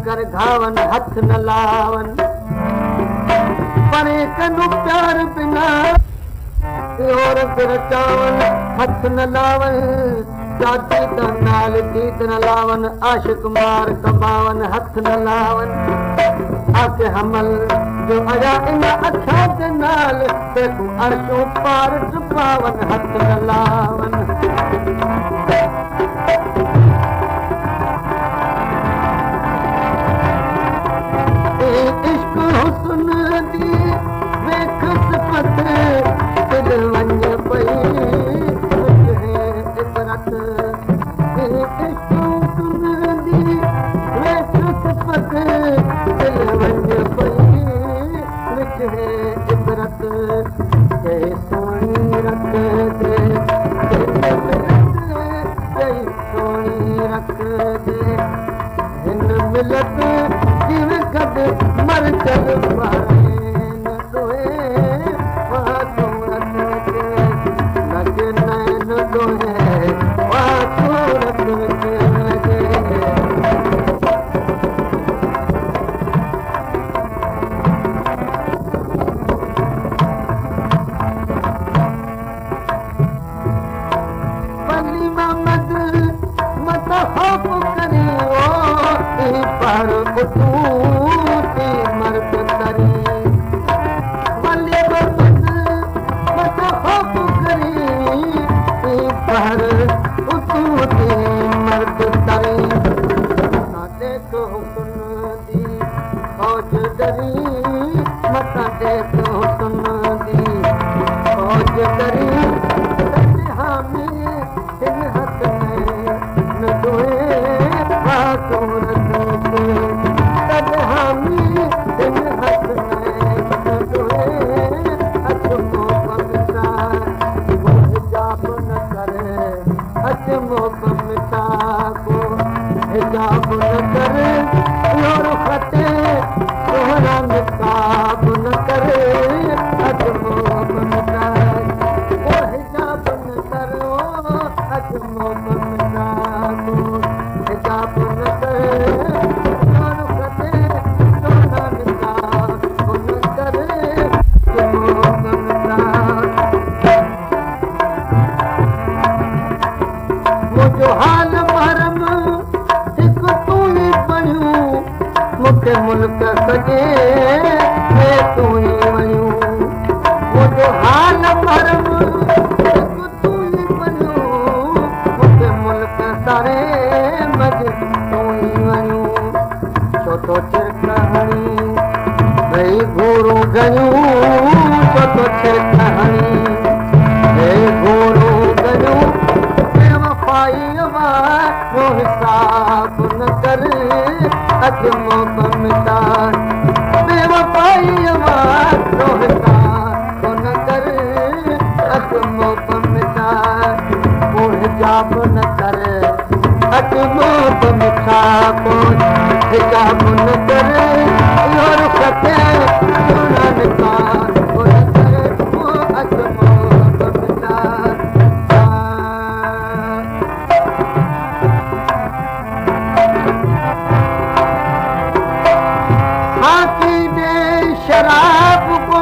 कर घावन हथ न लावन परे कनु प्यार बिना और फिर चावन हथ न लावन चाची दा नाल दीद न लावन आशिक मार कमावन हथ न लावन आके हमल जो आया इन अखा दे नाल ते तू अर्शों पार चुपावन हथ न लावन इश्क हुस्न दी वेख सिफत दिल वंज पई है इतरत इश्क हुस्न दी वेख सिफत दिल वंज पई विच है इतरत के सोनी रख दे सोनी रख दे हिन मिलत मर चल पाए न दोए वासूरत के लगे नैन दोए वासूरत के लगे बली मोहम्मद मत खौफ करियो पर तू मर्द करी बली मोहम्मद मत खौफ करी पर तू मर्द करी देख हुस्न दी फौज डरी मत देख हुस्न दी फौज डरी हामी दिन हथ में न दोए वासूरत के तब हामी दिन हथ में न दोए अचमो पमता वो हिजाब न करे अचमो पमता को हिजाब न करे और खते तोहरा निकाब न करे अचमो पमता वो हिजाब न करो अचमो पमता को हिजाब न करे और खते तोहरा निकाब न करे अचमो पमता मुझो हाल भरम हिक तू ही बणियूं मूंखे मुल्क सॼे में तू ही वणियूं मुझो हाल भरम हिक तू ही बणियूं मूंखे मुल्क सारे मज तू ही वणियूं छो तो चिरक हणी भई घोड़ो गणियूं छो तो चिरक हणी भई घोड़ो गणियूं बेवफाई वो हिसाब न कर अचमो पमता बेवफाई वो हिसाब न कर अचमो पमता वो हिजाब न कर अचमो पमता को हिजाब न कर और खते सोना निकाल वो न करे वो अचमो पमता शराब को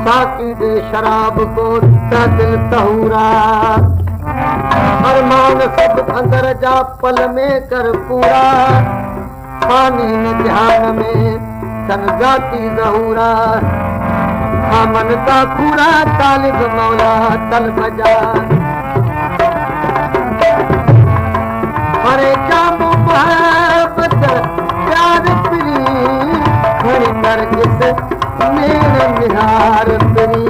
साकी दे शराब को दिल तहूरा अरमान सब अंदर जा पल में कर पूरा पानी में ध्यान में सन जाती जहूरा मन का पूरा तालिब मौला तल बजा हरे जामो मोहब्बत प्यार प्री घड़ी नरगिस मेरे निहार प्री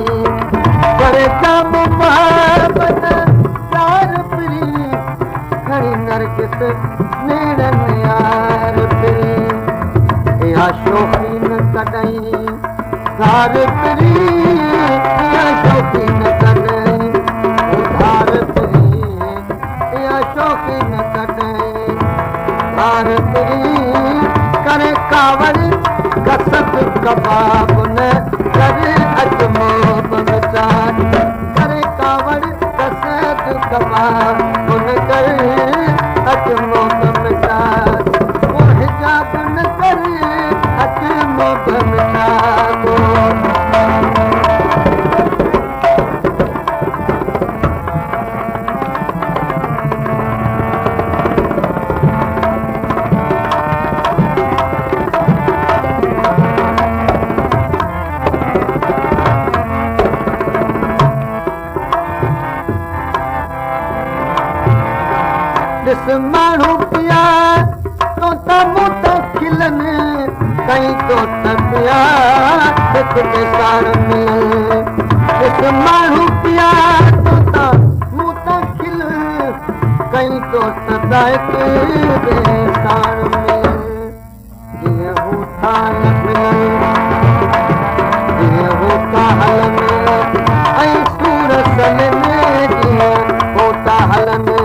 ॾिस माण्हू पिया तो त मूं त खिलनि कई तो त पिया हिकु सार मिलनि ॾिस माण्हू पिया तो त मूं त खिल कई तो त हिकु सार मिलनि जीअं हू था न मिलनि जीअं हू था हलनि ऐं सूर सल में जीअं हो था हलनि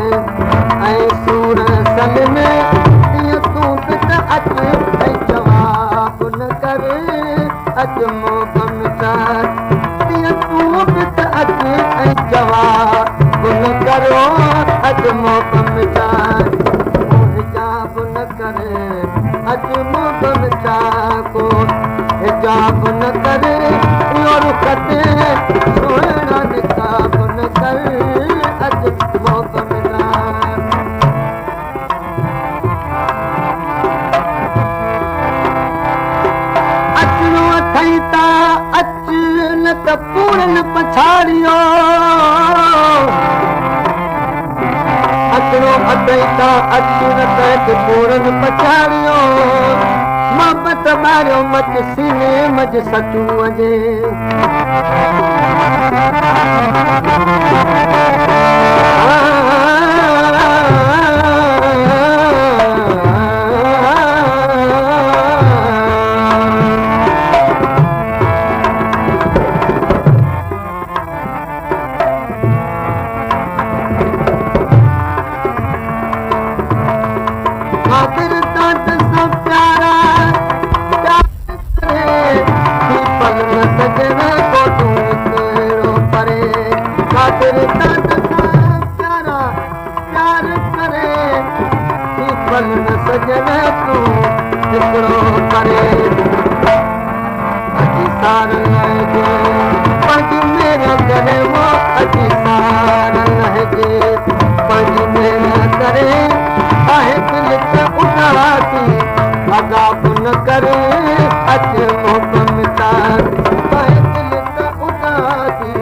ऐं सूर सल में तीअं तूं बि त अचु ऐं जवाब न कर अचु मोकम चार तीअं तूं बि त अचु ऐं जवाब न करो अचु मोकम चार हिजाब न करे अचु मोकम चार को हिजाब न करे इहो रुख ते सोहिणा निकाब न कर अचु मोकम चार अचणो अथई ता अच न त पूरन पछाड़ियो अचणो अथई ता अच न त पूरन पछाड़ियो मोहबत मारियो मच सीने मज सचूअ जे खातिर तात सो प्यारा पल न सजन को तूं कहिड़ो परे खातिर तात सो प्यारा प्यार करे पल न सजन तूं हिकिड़ो करे अची सार लहजे पंहिंजी महिनत करे वो अची सार लहजे पंहिंजी महिनत करे आहे दिलि त उॾासी अज़ाब न करे अचु मोकम चार आहे दिलि त उॾासी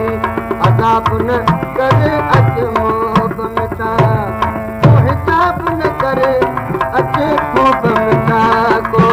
अज़ाब न करे अचु मोकम चार को हिसाब न करे अचु मोकम चार को